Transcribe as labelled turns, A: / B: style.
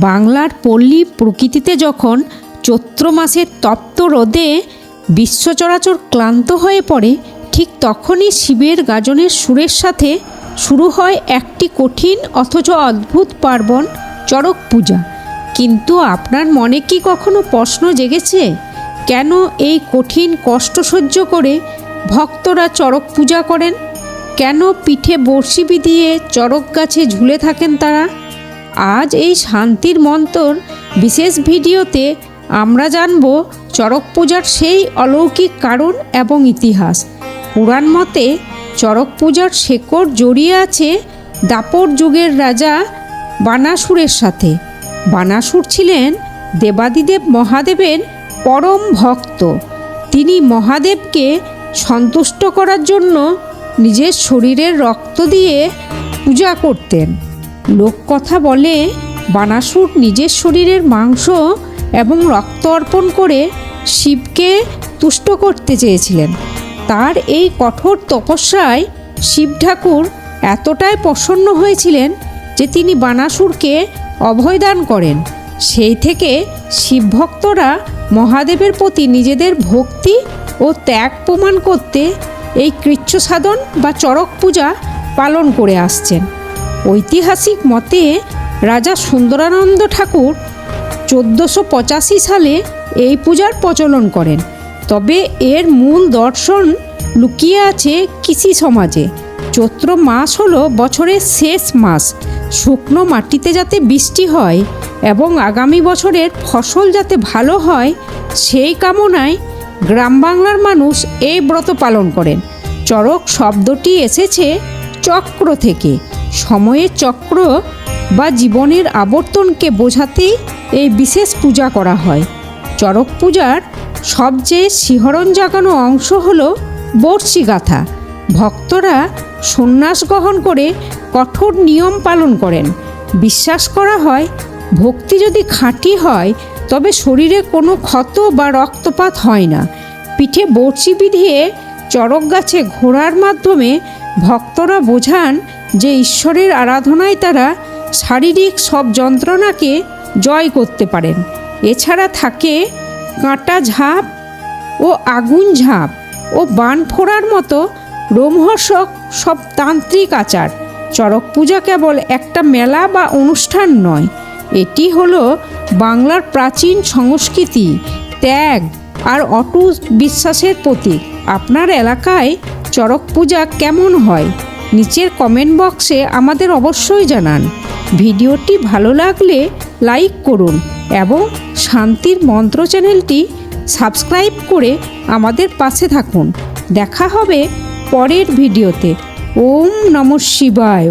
A: বাংলার পল্লী প্রকৃতিতে যখন চৈত্র মাসের তপ্ত রোদে বিশ্ব চরাচর ক্লান্ত হয়ে পড়ে, ঠিক তখনই শিবের গাজনের সুরের সাথে শুরু হয় একটি কঠিন অথচ অদ্ভুত পার্বণ, চড়ক পূজা। কিন্তু আপনার মনে কি কখনো প্রশ্ন জেগেছে, কেন এই কঠিন কষ্ট সহ্য করে ভক্তরা চড়ক পূজা করেন? কেন পিঠে বড়শি বিধিয়ে চড়ক গাছে ঝুলে থাকেন তারা? আজ এই শান্তির মন্ত্র বিশেষ ভিডিওতে আমরা জানব চড়ক পূজার সেই অলৌকিক কারণ এবং ইতিহাস। পুরাণ মতে চড়ক পূজার শেকড় জড়িয়ে আছে দাপর যুগের রাজা বানাসুরের সাথে। বানাসুর ছিলেন দেবাদিদেব মহাদেবের পরম ভক্ত। তিনি মহাদেবকে সন্তুষ্ট করার জন্য নিজের শরীরের রক্ত দিয়ে পূজা করতেন। লোককথা বলে বানাসুর নিজের শরীরের মাংস এবং রক্ত অর্পণ করে শিবকে তুষ্ট করতে চেয়েছিলেন। তার এই কঠোর তপস্যায় শিব ঠাকুর এতটাই প্রসন্ন হয়েছিলেন যে তিনি বানাসুরকে অভয়দান করেন। সেই থেকে শিব ভক্তরা মহাদেবের প্রতি নিজেদের ভক্তি ও ত্যাগ প্রমাণ করতে এই কৃচ্ছ সাধন বা চড়ক পূজা পালন করে আসছেন। ঐতিহাসিক মতে রাজা সুন্দরানন্দ ঠাকুর 1485 সালে এই পূজার প্রচলন করেন। তবে এর মূল দর্শন লুকিয়ে আছে কৃষি সমাজে। চৈত্র মাস হলো বছরের শেষ মাস। শুকনো মাটিতে যাতে বৃষ্টি হয় এবং আগামী বছরের ফসল যাতে ভালো হয়, সেই কামনায় গ্রাম বাংলার মানুষ এই ব্রত পালন করেন। চড়ক শব্দটি এসেছে চক্র থেকে। সময়ের চক্র বা জীবনের আবর্তনকে বোঝাতে এই বিশেষ পূজা করা হয়। চড়ক পূজার সবচেয়ে শিহরণ জাগানো অংশ হলো বড়শি গাথা। ভক্তরা সন্ন্যাস গ্রহণ করে কঠোর নিয়ম পালন করেন। বিশ্বাস করা হয়, ভক্তি যদি খাঁটি হয় তবে শরীরে কোনো ক্ষত বা রক্তপাত হয় না। পিঠে বড়শি বিধিয়ে চড়ক গাছে ঘোরার মাধ্যমে ভক্তরা বোঝান যে ঈশ্বরের আরাধনায় তারা শারীরিক সব যন্ত্রণাকে জয় করতে পারেন। এছাড়া থাকে কাঁটা ঝাঁপ ও আগুন ঝাঁপ ও বান ফোড়ার মতো রোমহর্ষক সব তান্ত্রিক আচার। চড়ক পূজা কেবল একটা মেলা বা অনুষ্ঠান নয়, এটি হলো বাংলার প্রাচীন সংস্কৃতি, ত্যাগ আর অটুট বিশ্বাসের প্রতীক। আপনার এলাকায় চড়ক পূজা কেমন হয় নিচের কমেন্ট বক্সে আমাদের অবশ্যই জানান। ভিডিওটি ভালো লাগলে লাইক করুন এবং শান্তির মন্ত্র চ্যানেলটি সাবস্ক্রাইব করে আমাদের পাশে থাকুন। দেখা হবে পরের ভিডিওতে। ওম নমঃ শিবায়।